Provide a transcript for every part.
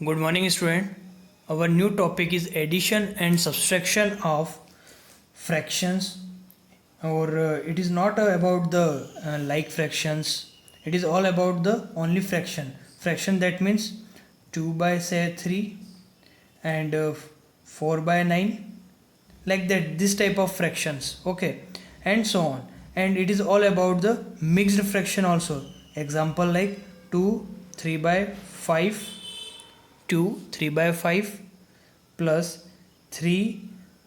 Good morning, student. Our new topic is addition and subtraction of fractions, or it is not about the like fractions. It is all about the only fraction. Fraction that means 2 by say 3 and 4 by 9, like that. This type of fractions, okay, and so on. And it is all about the mixed fraction also. Example like 2 3 by 5. 2 3 by 5 plus 3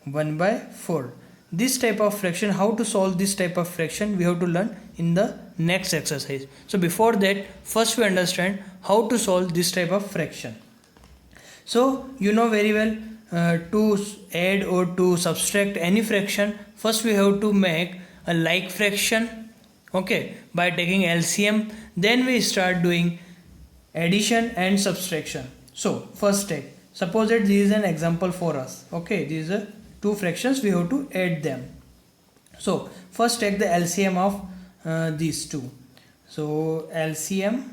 1 by 4. This type of fraction, how to solve this type of fraction, we have to learn in the next exercise. So before that, first we understand how to solve this type of fraction. So you know very well, to add or to subtract any fraction, first we have to make a like fraction, okay, by taking LCM. Then we start doing addition and subtraction. So first step, suppose that this is an example for us, okay, these are two fractions, we have to add them. So first take the LCM of these two. So LCM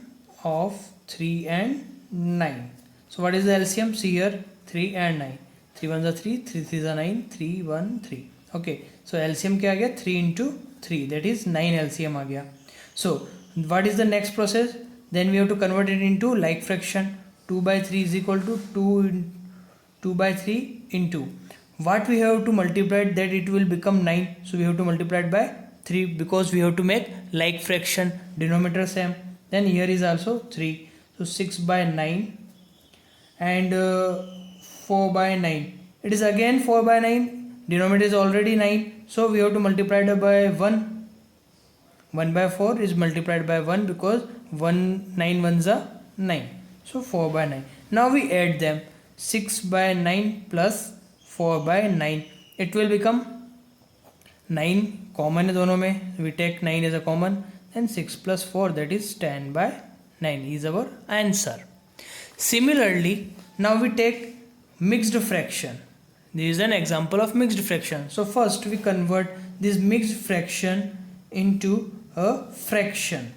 of 3 and 9. So what is the LCM? See here, 3 and 9. 3 1s are 3, 3 3s are 9, 3 1 3. Okay, so LCM क्या आ गया? 3 into 3, that is 9 LCM आ गया. So what is the next process? Then we have to convert it into like fraction. 2 by 3 is equal to 2 by 3 into what we have to multiply it, that it will become 9. So we have to multiply it by 3 because we have to make like fraction, denominator same. Then here is also 3. So 6 by 9 and 4 by 9. It is again 4 by 9. Denominator is already 9. So we have to multiply it by 1. 1 by 4 is multiplied by 1 because 9 ones are 9. So 4 by 9. Now we add them. 6 by 9 plus 4 by 9. It will become 9. Common है दोनों में. We take 9 as a common. Then 6 plus 4, that is 10 by 9 is our answer. Similarly, now we take mixed fraction. This is an example of mixed fraction. So first we convert this mixed fraction into a fraction.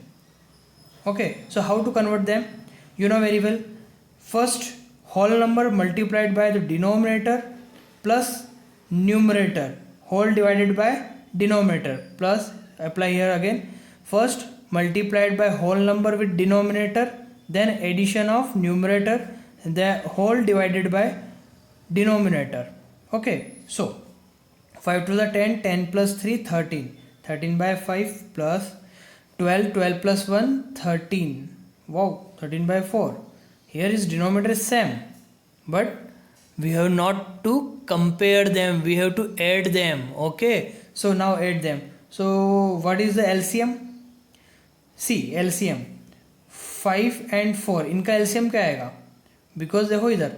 Okay, so how to convert them? You know very well. First, whole number multiplied by the denominator plus numerator, whole divided by denominator, plus apply here again. First multiplied by whole number with denominator, then addition of numerator, the whole divided by denominator. Okay, so 5 to the 10, 10 plus 3, 13. 13 by 5 plus 12, 12 plus 1, 13. Wow, 13 by 4. Here is denominator same, but we have not to compare them, we have to add them. Okay, so now add them. So what is the LCM? See, LCM 5 and 4, इनका LCM क्या आएगा? Because देखो इधर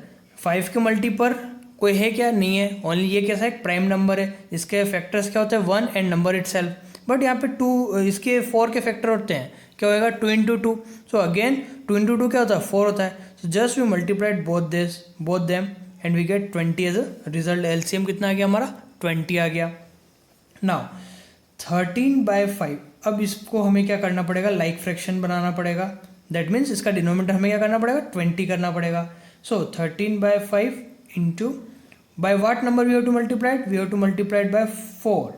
5 के multi पर कोई है क्या? नहीं है. ओनली ये कैसा है? प्राइम नंबर है. इसके फैक्टर्स क्या होते हैं? 1 एंड नंबर इटसेल्फ. बट यहाँ पे 2, इसके 4 के फैक्टर होते हैं. क्या होएगा? 2 into 2. सो अगेन 2 into 2 क्या होता है? 4 होता है. So just we multiplied both them and we get 20 as a result. LCM कितना आ गया हमारा? 20 आ गया. Now 13 by 5. अब इसको हमें क्या करना पड़ेगा? लाइक फ्रैक्शन बनाना पड़ेगा. दैट मीन्स इसका डिनोमिनेटर हमें क्या करना पड़ेगा? 20 करना पड़ेगा. सो 13 by 5 into by what number we have to multiply it? We have to multiply it by 4.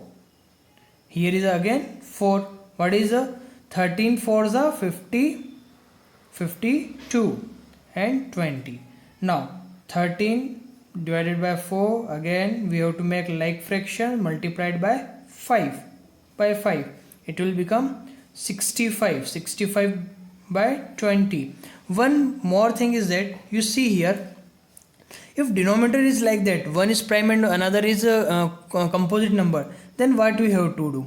Here is again 4. What is the 13 4s are 50, 52 and 20. Now 13 divided by 4, again we have to make like fraction, multiplied by 5. By 5 it will become 65. 65 by 20. One more thing is that you see here, if denominator is like that, one is prime and another is a composite number, then what we have to do?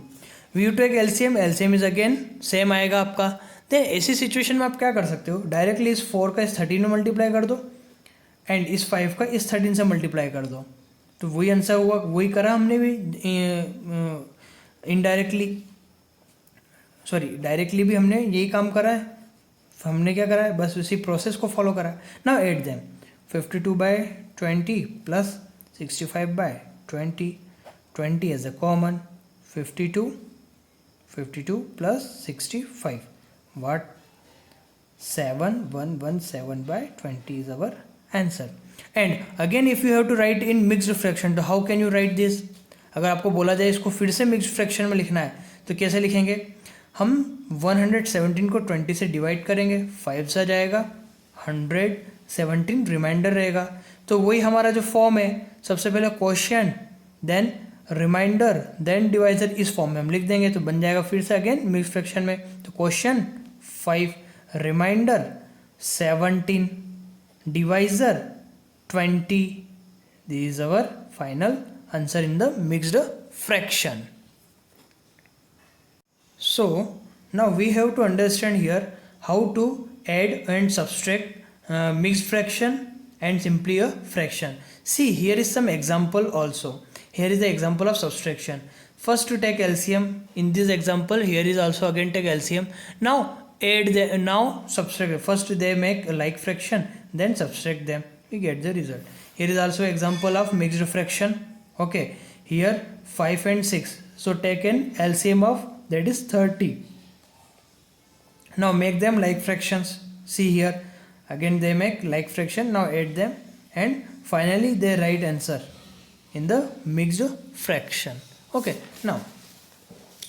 We have to take LCM. LCM is again same आएगा आपका. then ऐसी situation में आप क्या कर सकते हो? Directly इस 4 का इस 13 में मल्टीप्लाई कर दो एंड इस 5 का इस 13 से मल्टीप्लाई कर दो. तो वही आंसर हुआ. वही करा हमने भी इनडायरेक्टली, सॉरी डायरेक्टली भी हमने यही काम करा है. हमने क्या करा है? बस उसी प्रोसेस को फॉलो करा है. Now add them. 52 by 20 plus 65 by 20. 20 as a common. 52 plus 65. What? 7117 by 20 is our answer. And again if you have to write in mixed fraction, तो how can you write this? अगर आपको बोला जाए इसको फिर से मिक्स्ड फ्रैक्शन में लिखना है तो कैसे लिखेंगे? हम 117 को 20 से डिवाइड करेंगे, 5 से जाएगा, 117 रिमाइंडर रहेगा। तो वही हमारा जो फॉर्म है, सबसे पहले quotient then remainder then divisor, इस फॉर्म में हम लिख देंगे तो बन जाएगा फिर से अगेन मिक्स्ड फ्रैक्शन में। तो quotient 5, remainder 17, divisor 20, this is our final answer in the mixed fraction. So now we have to understand here how to add and subtract mixed fraction and simply a fraction. See, here is some example also. Here is the example of subtraction. First to take LCM. In this example here is also again take LCM. Now add the, now subtract. First they make a like fraction, then subtract them, we get the result. Here is also example of mixed fraction. Okay, here 5 and 6, so take an LCM of that is 30. Now make them like fractions. See here again they make like fraction. Now add them and finally they write answer in the mixed fraction. Okay, now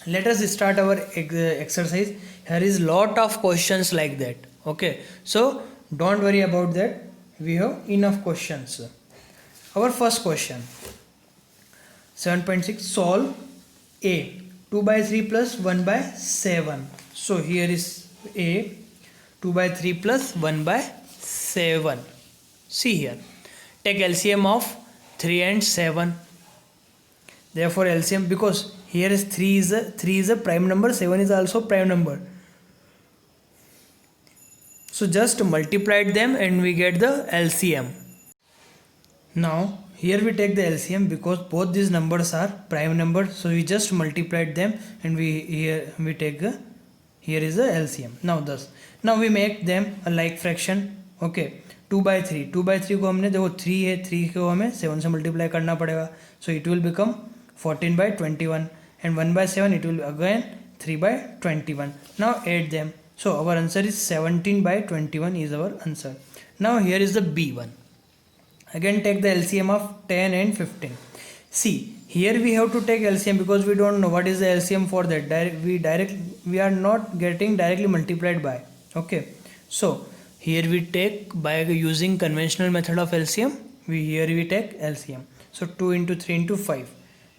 let us start our exercise. Here is lot of questions like that. Okay, so don't worry about that, we have enough questions. Our first question 7.6, solve A 2 by 3 plus 1 by 7. So here is A 2 by 3 plus 1 by 7. See here, take LCM of 3 and 7. Therefore LCM, because here is 3 is a prime number, 7 is also prime number. So just multiplied them and we get the LCM. Now here we take the LCM because both these numbers are prime numbers, so we just multiplied them and we take the, here is the LCM. Now thus, now we make them a like fraction. Okay, 2 by 3 को हमने देखो 3 है, 3 को हमें 7 से multiply करना पड़ेगा, so it will become 14 by 21 and 1 by 7 it will again 3 by 21. Now add them, so our answer is 17 by 21 is our answer. Now here is the B1. Again take the LCM of 10 and 15. See, here we have to take LCM because we don't know what is the LCM for that. We are not getting directly multiplied by. Okay, so here we take by using conventional method of LCM. Here we take LCM. So 2 into 3 into 5,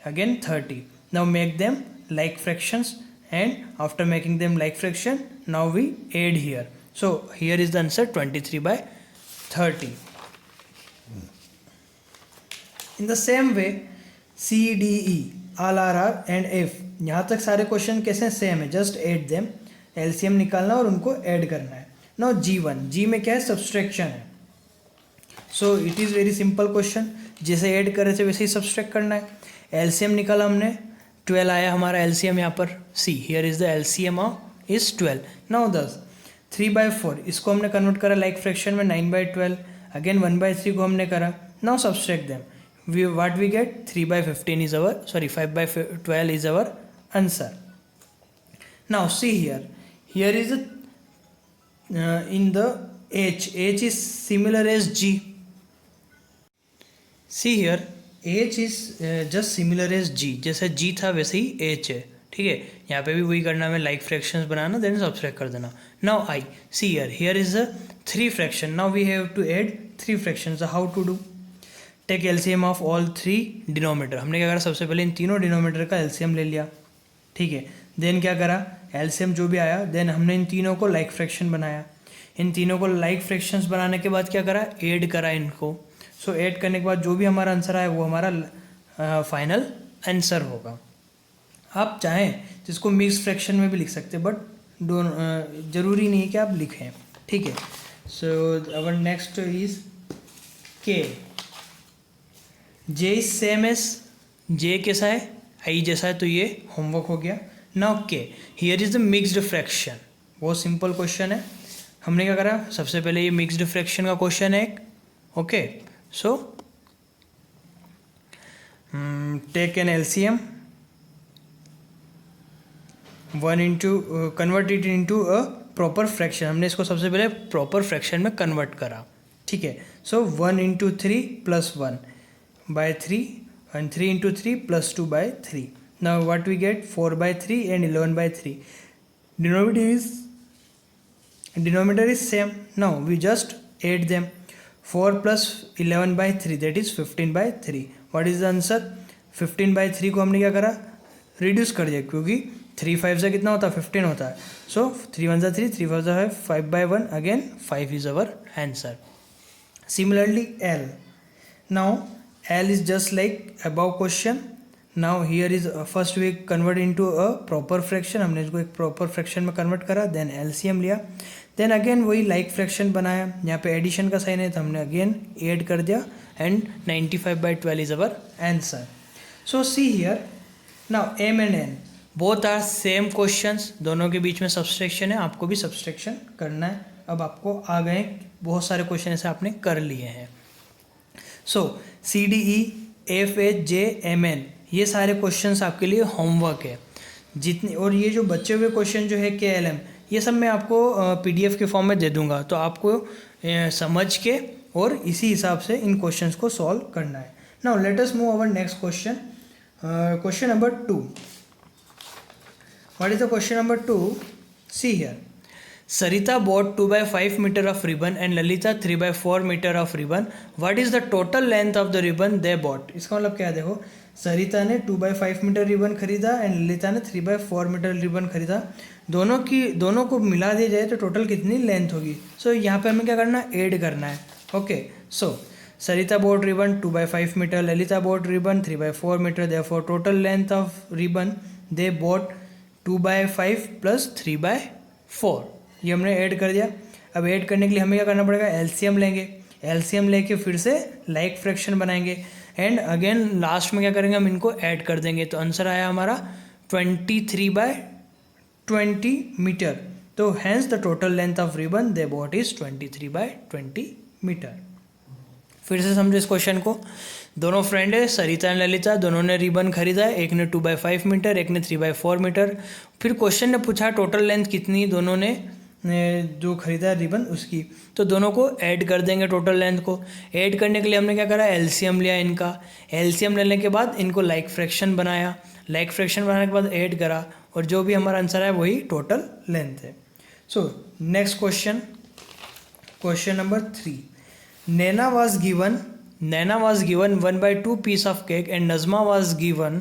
again 30. Now make them like fractions, and after making them like fraction, now we add here. So here is the answer 23 by 30. In the same way C, D, E, all R and F, यहाँ तक सारे question कैसे same है, just add them, LCM निकालना और उनको add करना है. नाउ G1, G में क्या है, सब्सट्रैक्शन है. So it is very simple question, जैसे ऐड करे थे वैसे ही सब्सट्रैक्ट करना है. एलसीएम निकाला हमने, 12 आया हमारा एलसीएम यहाँ पर. सी here is the LCM of is 12. Now 3/4 इसको हमने कन्वर्ट करा लाइक फ्रैक्शन में 9/12. अगेन 1/3 को हमने करा. Now subtract them. What we get, 3/15 is our, sorry, 5/12 is our answer. Now see here is in the H is similar as G. See here H is just similar as G, जैसे G था वैसे ही H है. ठीक है, यहाँ पे भी वही करना है, लाइक फ्रैक्शंस बनाना, देन सब्सट्रैक्ट कर देना. Now I see here is a 3 fraction. Now we have to add 3 fractions. How to do? Take LCM of all 3 denominator. हमने क्या करा, सबसे पहले इन तीनों डिनोमीटर का एलसीएम ले लिया. ठीक है, देन क्या करा, एलसीएम जो भी आया, देन हमने इन तीनों को लाइक फ्रैक्शन बनाया. इन तीनों को लाइक फ्रैक्शंस बनाने के बाद क्या करा, ऐड करा इनको. सो ऐड करने के बाद जो भी हमारा आंसर आया वो हमारा फाइनल आंसर होगा. आप चाहें तो इसको मिक्स फ्रैक्शन में भी लिख सकते हैं, बट ज़रूरी नहीं है कि आप लिखें. ठीक है, सो अवर नेक्स्ट इज के. जे इज सेम एस, जे कैसा है, आई जैसा है, तो ये होमवर्क हो गया. नाउ के, here is the mixed fraction. बहुत सिंपल क्वेश्चन है. हमने क्या करा, सबसे पहले ये मिक्स्ड फ्रैक्शन का क्वेश्चन है एक. Okay, so take an LCM, 1 into convert it into a proper fraction, हमने इसको सबसे पहले प्रॉपर फ्रैक्शन में कन्वर्ट करा, ठीक है। So 1 into 3 plus 1 by 3 and 3 into 3 plus 2 by 3. Now what we get 4 by 3 and 11 by 3. Denominator is same. Now we just add them. 4 plus 11 by 3 that is 15 by 3. What is the answer? 15 by 3 को हमने क्या करा, reduce कर दिया, क्योंकि 3 5 से कितना होता है 15 होता है. सो 3 1 3 3 4 5 5 by 1 again 5 is our answer. Similarly L. Now L is just like above question. Now here is first we convert into a proper fraction, हमने इसको एक proper fraction में convert करा, then LCM लिया, then again वही like fraction बनाया, यहाँ पे addition का साइन है तो हमने again add कर दिया and 95 by 12 is our answer. So see here, now M and N both are same questions, दोनों के बीच में subtraction है, आपको भी subtraction करना है. अब आपको आ गए बहुत सारे क्वेश्चन ऐसे आपने कर लिए हैं. सो CDE FH MN ये सारे क्वेश्चंस आपके लिए होमवर्क है जितने, और ये जो बचे हुए क्वेश्चन जो है KLM ये सब मैं आपको PDF के फॉर्म में दे दूंगा, तो आपको समझ के और इसी हिसाब से इन क्वेश्चंस को सॉल्व करना है. Now let us move our next question. Question number 2. What is the question number 2? See here. Sarita bought 2 by 5 meter of ribbon and Lalita 3 by 4 meter of ribbon. What is the total length of the ribbon they bought? इसका मतलब क्या है, देखो सरिता ने 2 by 5 metre ribbon खरीदा and Lalita ने 3 by 4 metre ribbon खरीदा. दोनों को मिला दिया जाए तो टोटल कितनी लेंथ होगी. सो यहाँ पे हमें क्या करना है, ऐड करना है. Okay, so Sarita bought ribbon 2 by 5 metre, Lalita bought ribbon 3 by 4 metre, therefore total length of ribbon they bought 2 by 5 plus 3 by 4. ये हमने ऐड कर दिया. अब ऐड करने के लिए हमें क्या करना पड़ेगा, एलसीएम लेंगे. एलसीएम लेके फिर से लाइक फ्रैक्शन बनाएंगे एंड अगेन लास्ट में क्या करेंगे, हम इनको ऐड कर देंगे. तो आंसर आया हमारा 23 by 20 मीटर. तो hence the total length of ribbon they bought is 23 by 20 metre. फिर से समझो इस क्वेश्चन को. दोनों फ्रेंड है सरिता एंड ललिता, दोनों ने रिबन खरीदा है, एक ने 2 by 5 मीटर, एक ने 3 by 4 मीटर. फिर क्वेश्चन ने पूछा टोटल लेंथ कितनी, दोनों ने जो खरीदा रिबन उसकी. तो दोनों को ऐड कर देंगे. टोटल लेंथ को ऐड करने के लिए हमने क्या करा, एलसीएम लिया इनका. एलसीएम लेने के बाद इनको लाइक फ्रैक्शन बनाया. लाइक फ्रैक्शन बनाने के बाद ऐड करा और जो भी हमारा आंसर है वही टोटल लेंथ है. So next question, question number 3. Nana was given 1 by 2 piece of cake and Nazma was given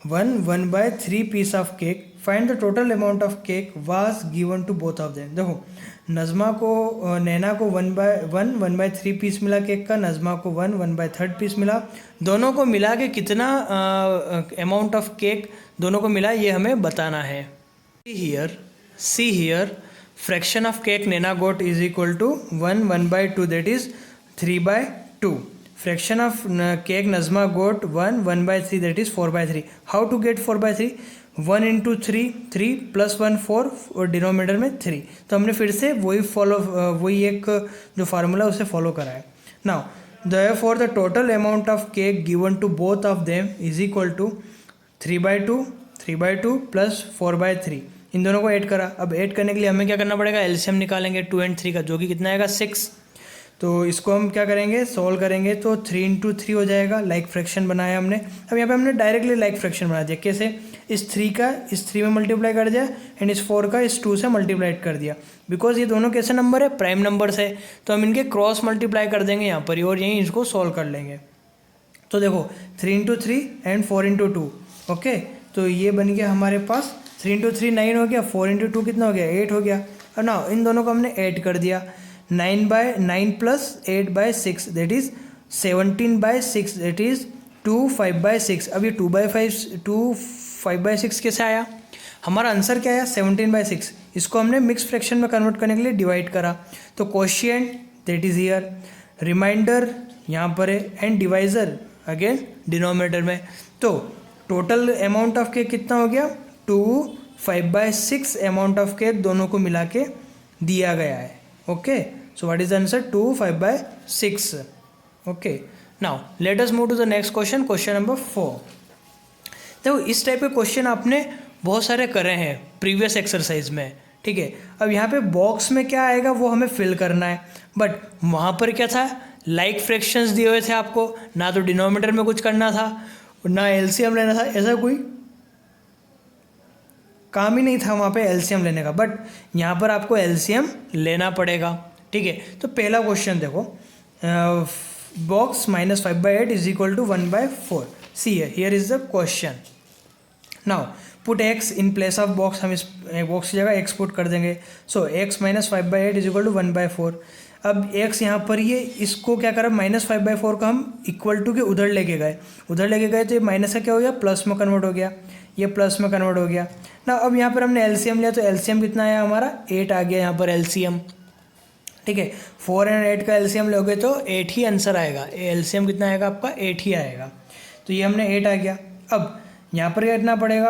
1 by 3 piece of cake. Find the total amount of cake was given to both of them. देखो नज़मा को नैना को 1 by 3 piece मिला cake का, नज़मा को 1 by 3 piece मिला. दोनों को मिला के कितना अमाउंट ऑफ केक दोनों को मिला ये हमें बताना है. See here fraction of cake Nana got is equal to 1 by 2 that is 3 by 2. Fraction of cake Nazma got 1 by 3 that is 4 by 3. How to get 4 by 3? 1 into 3 plus 1 4 और denominator में 3. तो हमने फिर से वही एक जो फार्मूला उसे फॉलो करा है. Now therefore the total amount of cake given to both of them is equal to 3 by 2 plus 4 by 3. इन दोनों को ऐड करा. अब ऐड करने के लिए हमें क्या करना पड़ेगा, एलसीएम निकालेंगे 2 and 3 का, जो कि कितना आएगा 6. तो इसको हम क्या करेंगे, सोल्व करेंगे तो 3 into 3 हो जाएगा. लाइक फ्रैक्शन बनाया हमने. अब यहाँ पे हमने डायरेक्टली लाइक फ्रैक्शन बना दिया. कैसे, इस 3 का इस 3 में मल्टीप्लाई कर दिया एंड इस 4 का इस 2 से मल्टीप्लाई कर दिया. बिकॉज ये दोनों कैसे नंबर है, प्राइम नंबर्स है, तो हम इनके क्रॉस मल्टीप्लाई कर देंगे यहाँ पर और यहीं इसको सॉल्व कर लेंगे. तो देखो 3 into 3 एंड 4 into 2. ओके, तो ये बन गया हमारे पास 3 into 3 9 हो गया, 4 into 2 कितना हो गया 8 हो गया. और ना इन दोनों को हमने ऐड कर दिया. 9 by 9 plus 8 by 6 that is 17 by 6 that is 2 5 by 6. अब ये 2 5 by 6 कैसे आया, हमारा आंसर क्या आया 17 by 6. इसको हमने मिक्स फ्रैक्शन में कन्वर्ट करने के लिए डिवाइड करा. तो quotient that is here, remainder यहाँ पर है एंड डिवाइजर अगेन डिनोमिनेटर में. तो टोटल अमाउंट ऑफ केक कितना हो गया 2 5 by 6 अमाउंट ऑफ केक दोनों को मिला के दिया गया है. Okay, so what is the answer 2 5 by 6. Okay, now let us move to the next question, question number 4. देखो इस टाइप के क्वेश्चन आपने बहुत सारे करे हैं प्रीवियस एक्सरसाइज में. ठीक है। अब यहाँ पे बॉक्स में क्या आएगा वो हमें फिल करना है, बट वहाँ पर क्या था, लाइक फ्रैक्शंस दिए हुए थे आपको, ना तो डिनोमिनेटर में कुछ करना था ना एलसीएम लेना था, ऐसा कोई काम ही नहीं था वहाँ पे एलसीएम लेने का, बट यहाँ पर आपको एलसीएम लेना पड़ेगा, ठीक है। तो पहला क्वेश्चन देखो, box -5/8 is equal to 1/4, see here is the question. Now put x in place of box, हम इस बॉक्स की जगह x पुट कर देंगे। So x -5/8 is equal to 1/4। अब x यहाँ पर ये इसको क्या करा, -5/4 का हम इक्वल टू के उधर लेके गए तो ये माइनस का क्या हो गया, प्लस में कन्वर्ट हो गया, ये प्लस में कन्वर्ट हो गया ना। अब यहाँ पर हमने एलसीएम लिया तो एलसीएम कितना आया हमारा, 8 आ गया यहाँ पर एलसीएम, ठीक है। 4 और 8 का एलसीएम लोगे तो 8 ही आंसर आएगा, एलसीएम कितना आएगा आपका, 8 ही आएगा। तो ये हमने 8 आ गया। अब यहाँ पर क्या करना पड़ेगा,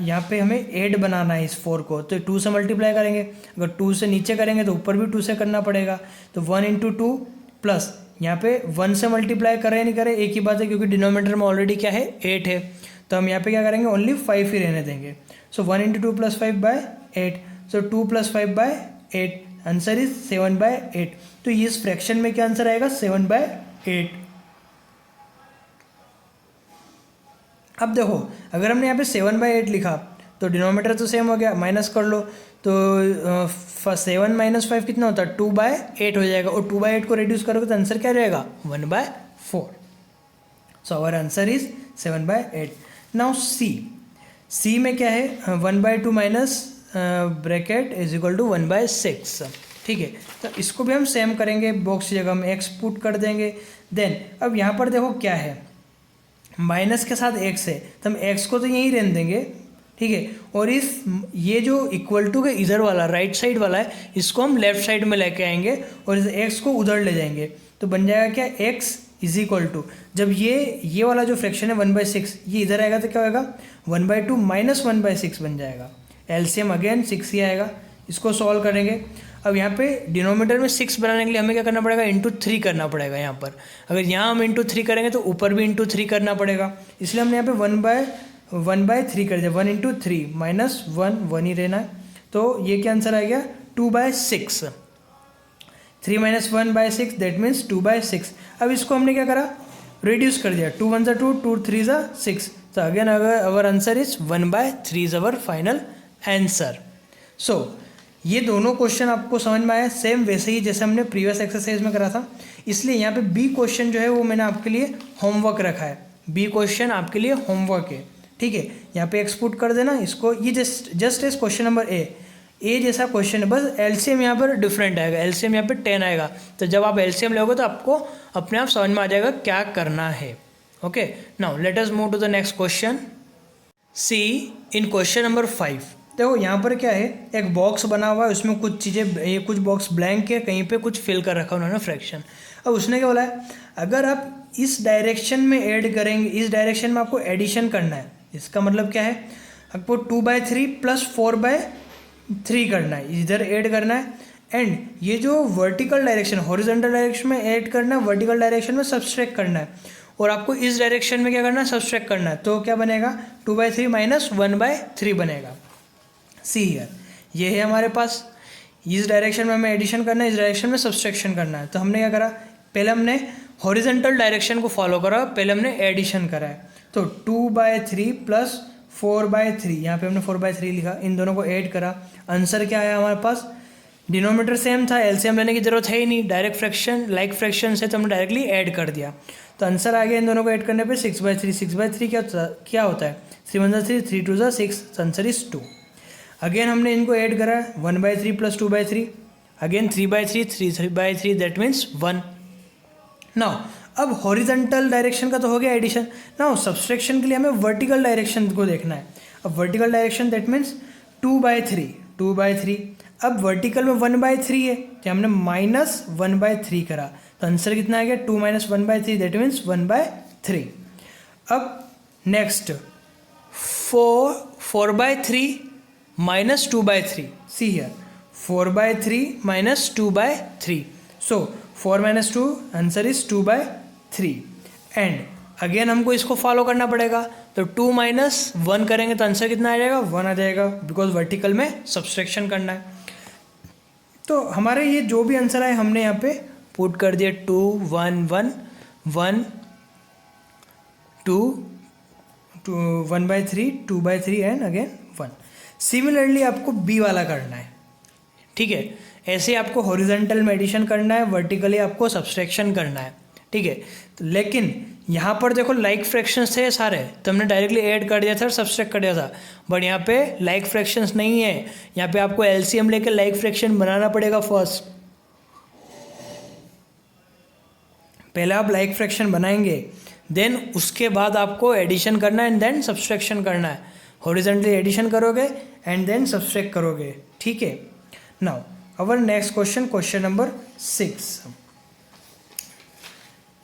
यहाँ पे हमें 8 बनाना है इस 4 को, तो 2 से मल्टीप्लाई करेंगे, अगर 2 से नीचे करेंगे तो ऊपर भी 2 से करना पड़ेगा। तो 1 × 2 प्लस यहाँ पे 1 से मल्टीप्लाई करें नहीं करें एक ही बात है, क्योंकि डिनोमिनेटर में ऑलरेडी क्या है, 8 है, तो हम यहाँ पे क्या करेंगे, ओनली 5 ही रहने देंगे। सो 1 × 2 + 5/8, सो 2 + 5/8, आंसर इज 7/8। तो इस फ्रैक्शन में क्या आंसर आएगा, 7/8। अब देखो, अगर हमने यहाँ पे 7/8 लिखा तो डिनोमिनेटर तो सेम हो गया, माइनस कर लो, तो 7 - 5 कितना होता है, 2/8 हो जाएगा, और 2/8 को रिड्यूस करोगे तो आंसर क्या रहेगा, 1/4। So our answer is 7/8। Now see में क्या है, 1/2 minus bracket is equal to 1/6, ठीक है। तो इसको भी हम सेम करेंगे, बॉक्स की जगह हम x पुट कर देंगे। देन अब यहाँ पर देखो क्या है, माइनस के साथ x है, तो हम x को तो यहीं रहने देंगे, ठीक है। और ये जो इक्वल टू के इधर वाला राइट साइड वाला है, इसको हम लेफ्ट साइड में लेके आएंगे और इस x को उधर ले जाएंगे, तो बन जाएगा क्या, x इज इक्वल टू, जब ये वाला जो फ्रैक्शन है 1/6 ये इधर आएगा तो क्या होगा, 1/2 माइनस 1/6 बन जाएगा। एलसीएम अगेन 6 ही आएगा। इसको सॉल्व करेंगे। अब यहाँ पे डिनोमिनेटर में 6 बनाने के लिए हमें क्या करना पड़ेगा, ×3 करना पड़ेगा यहाँ पर। अगर यहाँ हम ×3 करेंगे तो ऊपर भी ×3 करना पड़ेगा, इसलिए हमने यहाँ पे 1/3 कर दिया। 1 × 3 माइनस 1 ही रहना है, तो ये क्या आंसर आ गया, 2/6। 3 - 1/6 दैट मीन्स 2/6। अब इसको हमने क्या करा, रिड्यूस कर दिया, 2 × 1 = 2, 2 × 3 = 6, तो again our answer is 1/3 is our final answer. So ये दोनों क्वेश्चन आपको समझ में आया, सेम वैसे ही जैसे हमने प्रीवियस एक्सरसाइज में करा था। इसलिए यहाँ पे बी क्वेश्चन जो है वो मैंने आपके लिए होमवर्क रखा है, बी क्वेश्चन आपके लिए होमवर्क है, ठीक है। यहाँ पे एक्सपोर्ट कर देना इसको, ये just as question number A जैसा क्वेश्चन है, बस एलसीएम यहाँ पर डिफरेंट आएगा, एलसीएम यहाँ पे 10 आएगा। तो जब आप एलसीएम लोगे तो आपको अपने आप समझ में आ जाएगा क्या करना है। Okay, now let us move to the next question. See in question number 5, देखो यहाँ पर क्या है, एक बॉक्स बना हुआ है, उसमें कुछ चीज़ें, कुछ बॉक्स ब्लैंक है, कहीं पे कुछ फिल कर रखा उन्होंने फ्रैक्शन। अब उसने क्या बोला है, अगर आप इस डायरेक्शन में ऐड करेंगे, इस डायरेक्शन में आपको एडिशन करना है, इसका मतलब क्या है, आपको 2/3 + 4/3 करना है, इधर ऐड करना है। एंड ये जो वर्टिकल डायरेक्शन, हॉरिजॉन्टल डायरेक्शन में ऐड करना है, वर्टिकल डायरेक्शन में सब्सट्रैक्ट करना है, और आपको इस डायरेक्शन में क्या करना है, सब्सट्रैक्ट करना है। तो क्या बनेगा, 2/3 - 1/3 बनेगा। सी हियर, ये है हमारे पास, इस डायरेक्शन में हमें एडिशन करना है, इस डायरेक्शन में सब्सट्रैक्शन करना है। तो हमने क्या करा, पहले हमने हॉरिजॉन्टल डायरेक्शन को फॉलो करा, पहले हमने एडिशन करा है। तो 2/3 + 4/3, यहाँ पे हमने 4/3 लिखा, इन दोनों को ऐड करा, आंसर क्या आया हमारे पास, डिनोमिनेटर सेम था, एलसीएम लेने की जरूरत है ही नहीं, डायरेक्ट फ्रैक्शन लाइक फ्रैक्शन से तो हमने डायरेक्टली ऐड कर दिया। तो आंसर आ गया इन दोनों को ऐड करने पे 6/3। 6/3 क्या होता है, 3 × 1 = 3, 3 × 2 = 6, आंसर इज 2। अगेन हमने इनको ऐड करा, 1/3 + 2/3, अगेन 3/3, 3/3 दैट मीन्स 1। नाउ अब हॉरिजॉन्टल डायरेक्शन का तो हो गया एडिशन, नाउ सब्सट्रैक्शन के लिए हमें वर्टिकल डायरेक्शन को देखना है। अब वर्टिकल डायरेक्शन दैट मीन्स 2/3। अब वर्टिकल में 1/3 है, तो हमने -1/3 करा, तो आंसर कितना आ गया, 2 - 1/3 दैट मीन्स 1/3। अब next 4/3 - 2/3, see here, 4/3 - 2/3, so 4 - 2 answer is 2/3। And again हमको इसको फॉलो करना पड़ेगा, तो 2 माइनस 1 करेंगे तो आंसर कितना आ जाएगा, 1 आ जाएगा, बिकॉज वर्टिकल में सब्सट्रैक्शन करना है। तो हमारे ये जो भी आंसर आए हमने यहाँ पे पुट कर दिया 2 1 1 1 2 1/3 2/3 एंड अगेन 1। सिमिलरली आपको बी वाला करना है, ठीक है। ऐसे आपको हॉरिजॉन्टल में एडिशन करना है, वर्टिकली आपको सब्सट्रैक्शन करना है, ठीक है। तो लेकिन यहाँ पर देखो लाइक फ्रैक्शंस थे सारे, तो हमने डायरेक्टली ऐड कर दिया था और सब्सट्रैक्ट कर दिया था। बट यहाँ पे लाइक फ्रैक्शंस नहीं है, यहाँ पे आपको एलसीएम लेके लाइक फ्रैक्शन बनाना पड़ेगा फर्स्ट। पहले आप लाइक फ्रैक्शन बनाएंगे, देन उसके बाद आपको एडिशन करना है एंड देन सब्सट्रैक्शन करना है। हॉरिजॉन्टली एडिशन करोगे एंड देन सब्सट्रैक्ट करोगे, ठीक है। Now our next question, question number 6।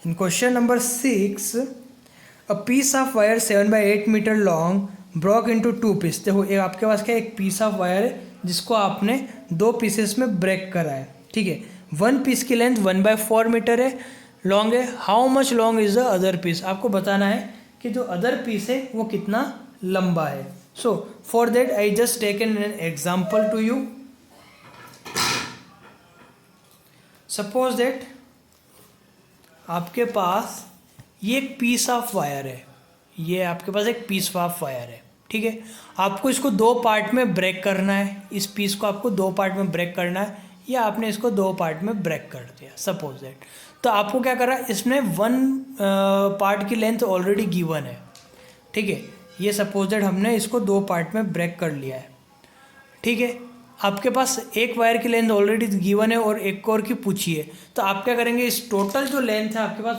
In question number 6, a piece of wire 7/8 meter long broke into 2 pieces। देखो ये आपके पास क्या, एक पीस ऑफ वायर है जिसको आपने 2 पीसेस में ब्रेक करा है, ठीक है। 1 पीस की लेंथ 1/4 मीटर है, लॉन्ग है। How much long is the other piece, आपको बताना है कि जो अदर पीस है वो कितना लंबा है। So for that I just taken an example to you. Suppose that आपके पास ये एक पीस ऑफ वायर है, ये आपके पास एक पीस ऑफ वायर है, ठीक है। आपको इसको 2 पार्ट में ब्रेक करना है, इस पीस को आपको 2 पार्ट में ब्रेक करना है, या आपने इसको 2 पार्ट में ब्रेक कर दिया सपोज दैट। तो आपको क्या करा, इसमें 1 पार्ट की लेंथ ऑलरेडी गिवन है, ठीक है। ये सपोज दैट हमने इसको 2 पार्ट में ब्रेक कर लिया है, ठीक है। आपके पास एक वायर की लेंथ ऑलरेडी गिवन है और एक और की पूछी है, तो आप क्या करेंगे, इस टोटल जो लेंथ है आपके पास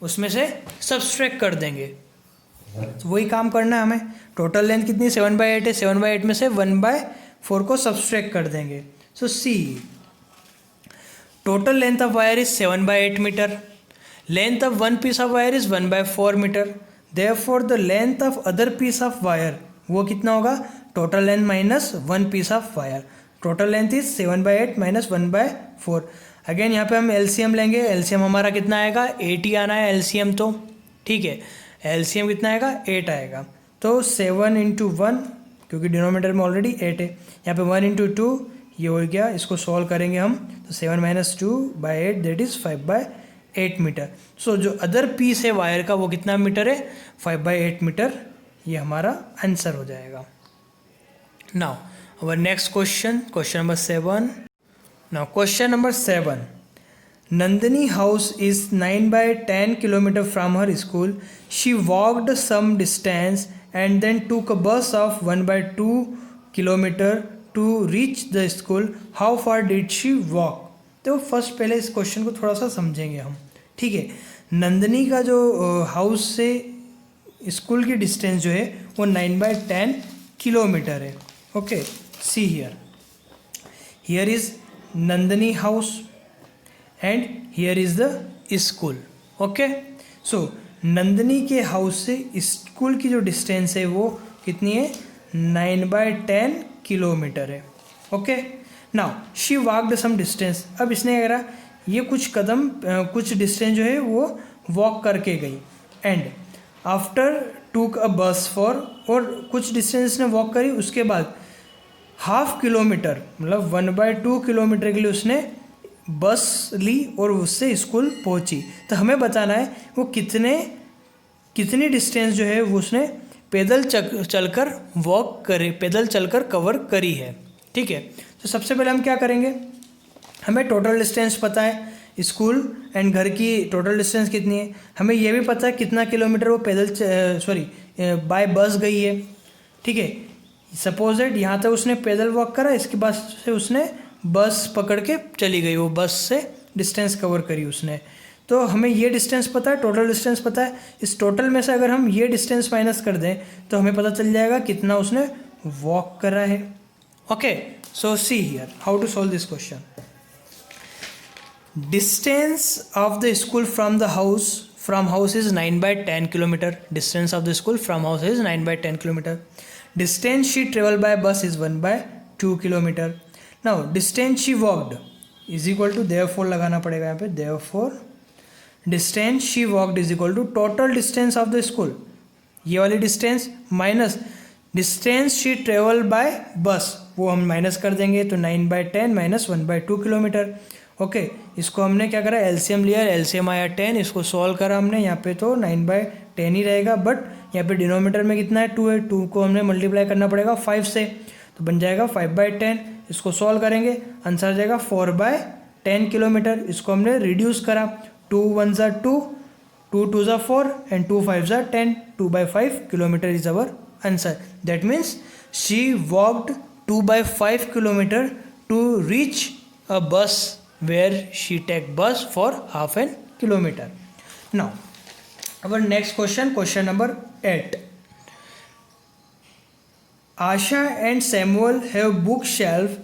उसमें से सब्सट्रैक्ट कर देंगे। तो वही काम करना है हमें। टोटल लेंथ कितनी 7/8 है, 7/8 में से 1/4 को सब्सट्रैक्ट कर देंगे। So see total length of wire is 7/8 metre, length of 1 piece of wire is 1/4 metre, therefore the length of other piece of wire वो कितना होगा, total length minus 1 piece of wire. Total length is 7/8 minus 1/4। Again यहाँ पे हम LCM लेंगे, LCM हमारा कितना आएगा, 8 ही आना है एलसीएम, तो ठीक है। एलसीएम कितना आएगा, 8 आएगा। तो 7 × 1, क्योंकि डिनोमीटर में ऑलरेडी 8 है, यहाँ पे 1 × 2 ये हो गया, इसको सॉल्व करेंगे हम, तो 7 - 2/8 दैट इज़ 5/8 मीटर। सो जो अदर पीस है वायर का वो कितना मीटर है, 5/8 मीटर, ये हमारा आंसर हो जाएगा। Now our next question, question number 7। Now question number 7, Nandini house is 9/10 kilometer from her school. She walked some distance and then took a bus of 1/2 kilometer to reach the school. How far did she walk? तो first पहले इस question को थोड़ा सा समझेंगे हम, ठीक है। नंदिनी का जो हाउस से स्कूल की डिस्टेंस जो है वो 9/10 किलोमीटर है, okay. See here is Nandini house and here is the school, okay. So Nandini के हाउस से स्कूल की जो डिस्टेंस है वो कितनी है, 9/10 किलोमीटर है, okay. Now she walked some distance, अब इसने क्या करा, ये कुछ कदम कुछ डिस्टेंस जो है वो वॉक करके गई, एंड आफ्टर टूक अ बस फॉर, और कुछ डिस्टेंस ने वॉक करी, उसके बाद 1/2 किलोमीटर मतलब 1/2 किलोमीटर के लिए उसने बस ली और उससे स्कूल पहुंची। तो हमें बताना है वो कितनी डिस्टेंस जो है वो उसने पैदल चलकर वॉक करे, पैदल चलकर कवर करी है, ठीक है। तो सबसे पहले हम क्या करेंगे, हमें टोटल डिस्टेंस पता है, स्कूल एंड घर की टोटल डिस्टेंस कितनी है, हमें ये भी पता है कितना किलोमीटर वो पैदल बाय बस गई है, ठीक है। सपोज दैट यहाँ तक उसने पैदल वॉक करा, इसके बाद से उसने बस पकड़ के चली गई, वो बस से डिस्टेंस कवर करी उसने। तो हमें ये डिस्टेंस पता है, टोटल डिस्टेंस पता है, इस टोटल में से अगर हम ये डिस्टेंस माइनस कर दें तो हमें पता चल जाएगा कितना उसने वॉक करा है, okay. So see here how to solve this question. Distance of the school from house is 9/10 kilometer. Distance of the school from house is 9/10 kilometer. Distance she traveled by bus is 1/2 kilometer. Now distance she walked is equal to, therefore लगाना पड़ेगा यहाँ पे, therefore distance she walked is equal to total distance of the school ये वाली distance minus distance she travel by बस, वो हम minus कर देंगे, तो 9/10 माइनस 1/2 किलोमीटर। ओके, इसको हमने क्या करा, एलसीएम लिया, एलसीएम आया 10, इसको सॉल्व करा हमने, यहाँ पे तो 9/10 ही रहेगा, बट यहाँ पे डिनोमीटर में कितना है, 2 है, 2 को हमने मल्टीप्लाई करना पड़ेगा 5 से, तो बन जाएगा 5/10। इसको सॉल्व करेंगे, आंसर आ जाएगा 4/10 किलोमीटर। इसको हमने रिड्यूस करा, 2 1 ज़ा 2, 2 2 ज़ा 4 एंड 2 5 ज़ा 10, 2/5 kilometre is our answer. That means she walked 2/5 kilometre to reach a bus where she take bus for half an kilometer. Now our next question number 8. Asha and Samuel have bookshelf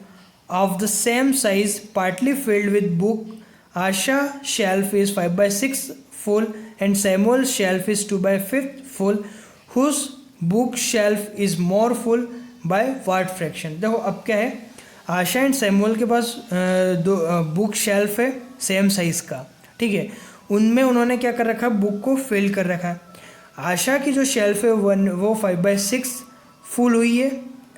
of the same size partly filled with book. Asha shelf is 5/6 full and Samuel's shelf is 2/5 full. Whose bookshelf is more full by what fraction? देखो अब क्या है, आशा and Samuel के पास दो book shelf है same size का, ठीक है, उनमें उन्होंने क्या कर रखा है, बुक को फिल कर रखा है। आशा की जो शेल्फ है वो 5/6 फुल हुई है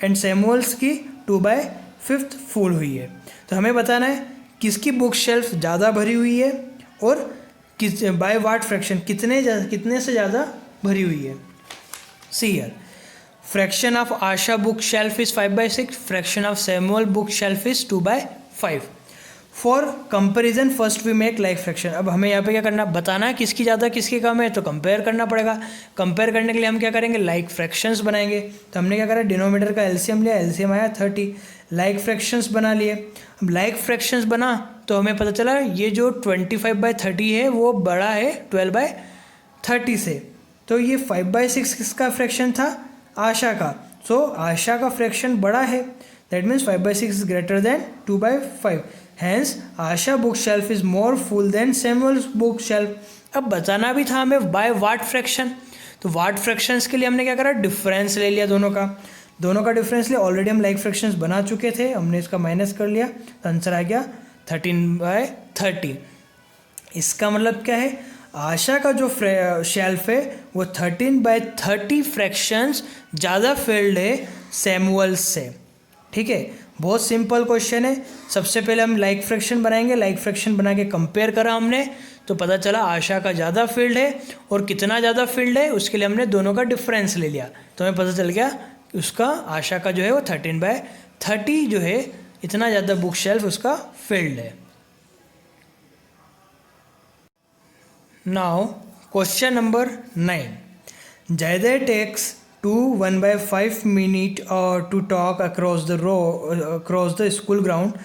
एंड सैमुअल्स की 2/5 फुल हुई है। तो हमें बताना है किसकी बुक शेल्फ ज़्यादा भरी हुई है और किस बाय वाट फ्रैक्शन कितने से ज़्यादा भरी हुई है। See here, fraction of Asha bookshelf is 5/6, fraction of Samuel bookshelf is 2/5. For comparison first we make like fraction. अब हमें यहाँ पे क्या करना, बताना है किसकी ज़्यादा किसकी कम है, तो कंपेयर करना पड़ेगा। कंपेयर करने के लिए हम क्या करेंगे, लाइक फ्रैक्शंस बनाएंगे। तो हमने क्या करा, डिनोमीटर का एलसीएम लिया, एलसीएम आया 30, लाइक फ्रैक्शंस बना लिए। अब लाइक फ्रैक्शंस बना तो हमें पता चला ये जो 25/30 है वो बड़ा है 12/30 से, तो ये 5/6 किसका फ्रैक्शन था, आशा का। सो आशा का फ्रैक्शन बड़ा है, that means 5/6 is greater than 2/5, hence Asha book shelf is more full than Samuel's book shelf. अब बताना भी था हमें बाय वाट फ्रैक्शन, तो वाट फ्रैक्शंस के लिए हमने क्या करा, डिफरेंस ले लिया, दोनों का डिफरेंस लिया। ऑलरेडी हम लाइक फ्रैक्शंस बना चुके थे, हमने इसका माइनस कर लिया, तो आंसर आ गया 13/30। इसका मतलब क्या है, आशा का जो शेल्फ है वो 13/30 फ्रैक्शंस ज़्यादा फिल्ड है सैमुअल्स से, ठीक है। बहुत सिंपल क्वेश्चन है। सबसे पहले हम लाइक फ्रैक्शन बनाएंगे, लाइक फ्रैक्शन बना के कंपेयर करा हमने, तो पता चला आशा का ज़्यादा फील्ड है, और कितना ज़्यादा फील्ड है उसके लिए हमने दोनों का डिफरेंस ले लिया, तो हमें पता चल गया उसका आशा का जो है वो 13/30 जो है, इतना ज़्यादा बुक शेल्फ उसका फील्ड है। Now question number 9. Jaydev takes 1/5 minute to talk across the school ground.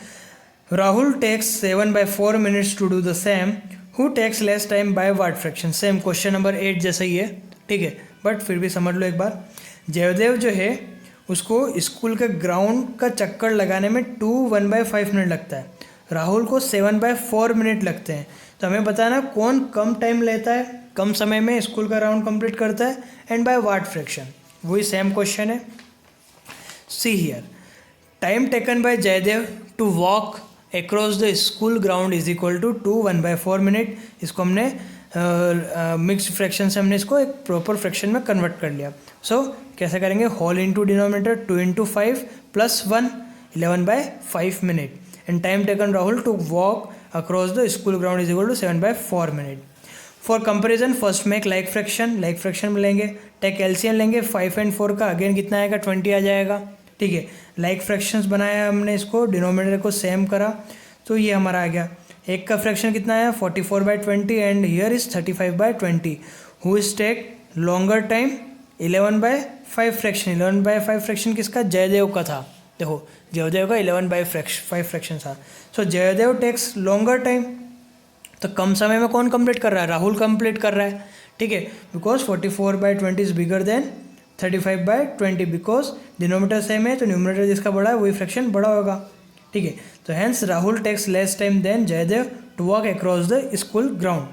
Rahul takes 7/4 minutes to do the same. Who takes less time by what fraction? Same question number 8 जैसा ही है, ठीक है, but फिर भी समझ लो एक बार। जयदेव जो है उसको स्कूल के ग्राउंड का चक्कर लगाने में 1/5 मिनट लगता है, राहुल को 7/4 मिनट लगते हैं। तो हमें बताना कौन कम टाइम लेता है, कम समय में स्कूल का राउंड कंप्लीट करता है, एंड बाय व्हाट फ्रैक्शन, वही सेम क्वेश्चन है। See here, time taken by Jaydev to walk across the school ground is equal to 1/4 minute. इसको हमने मिक्स्ड फ्रैक्शन से हमने इसको एक प्रॉपर फ्रैक्शन में कन्वर्ट कर लिया। सो कैसे करेंगे, whole into denominator 2 × 5 + 1 11/5 minute, and time taken Rahul to walk across the school ground is equal to 7/4 minute. For comparison first make like fraction में लेंगे, टेक एलसीएम लेंगे 5 और 4 का, अगेन कितना आएगा 20 आ जाएगा, ठीक है। लाइक फ्रैक्शंस बनाया हमने, इसको डिनोमिनेटर को सेम करा, तो ये हमारा आ गया। एक का फ्रैक्शन कितना आया 44/20 and here is 35/20। Who is take longer time 11/5 fraction. 11/5 fraction किसका, जयदेव का था। देखो जयदेव का 11/5 फ्रैक्शन था। सो जयदेव टेक्स लॉन्गर टाइम, तो कम समय में कौन कंप्लीट कर रहा है, राहुल कंप्लीट कर रहा है, ठीक है, because 44/20 is bigger than 35/20, because denominator same है तो न्यूमरेटर जिसका बड़ा है वही फ्रैक्शन बड़ा होगा, ठीक है। तो hence Rahul takes less time than Jaydev to walk across the school ground.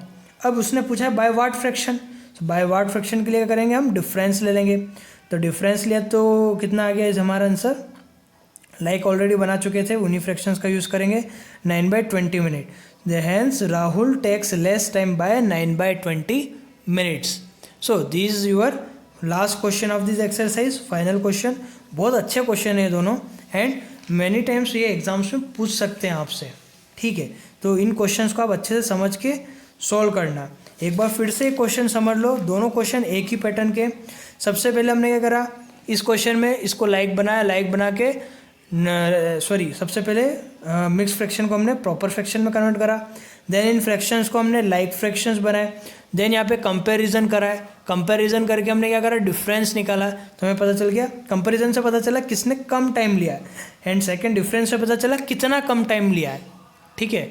अब उसने पूछा बाय वाट फ्रैक्शन, तो बाय वाट फ्रैक्शन के लिए क्या करेंगे, हम डिफरेंस ले लेंगे। तो डिफरेंस लिया तो कितना आ गया इस हमारा आंसर, लाइक ऑलरेडी बना चुके थे, उन्हीं फ्रैक्शंस का यूज़ करेंगे, 9/20 minute. Hence Rahul takes less time by 9/20 minutes. So this is your last question of this exercise, final question. बहुत अच्छे क्वेश्चन है दोनों, एंड मैनी टाइम्स ये एग्जाम्स में पूछ सकते हैं आपसे, ठीक है। तो इन क्वेश्चंस को आप अच्छे से समझ के सॉल्व करना। एक बार फिर से क्वेश्चन समझ लो, दोनों क्वेश्चन एक ही पैटर्न के। सबसे पहले हमने क्या करा, इस क्वेश्चन में इसको लाइक बनाया, लाइक बना के सबसे पहले मिक्स फ्रैक्शन को हमने प्रॉपर फ्रैक्शन में कन्वर्ट करा। देन इन फ्रैक्शंस को हमने लाइक फ्रैक्शंस बनाए। देन यहाँ पे कंपैरिजन करा है, कंपैरिजन करके हमने क्या करा, डिफरेंस निकाला। तो हमें पता चल गया, कंपैरिजन से पता चला किसने कम टाइम लिया है, एंड सेकंड डिफरेंस से पता चला कितना कम टाइम लिया है, ठीक है।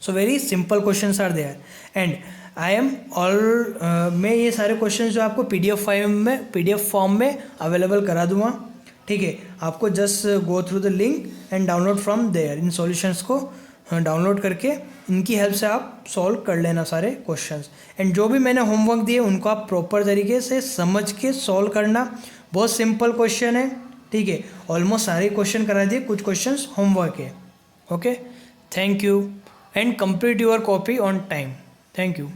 So very simple questions are there, and I am all मैं ये सारे क्वेश्चन जो आपको पीडीएफ फॉर्म में अवेलेबल करा दूंगा, ठीक है। आपको just go through the link and download from there. इन सॉल्यूशंस को डाउनलोड करके इनकी हेल्प से आप सॉल्व कर लेना सारे क्वेश्चंस, एंड जो भी मैंने होमवर्क दिए उनको आप प्रॉपर तरीके से समझ के सॉल्व करना। बहुत सिंपल क्वेश्चन है, ठीक है। ऑलमोस्ट सारे क्वेश्चन करा दिए, कुछ क्वेश्चंस होमवर्क है। Okay, thank you, and complete your copy on time. Thank you.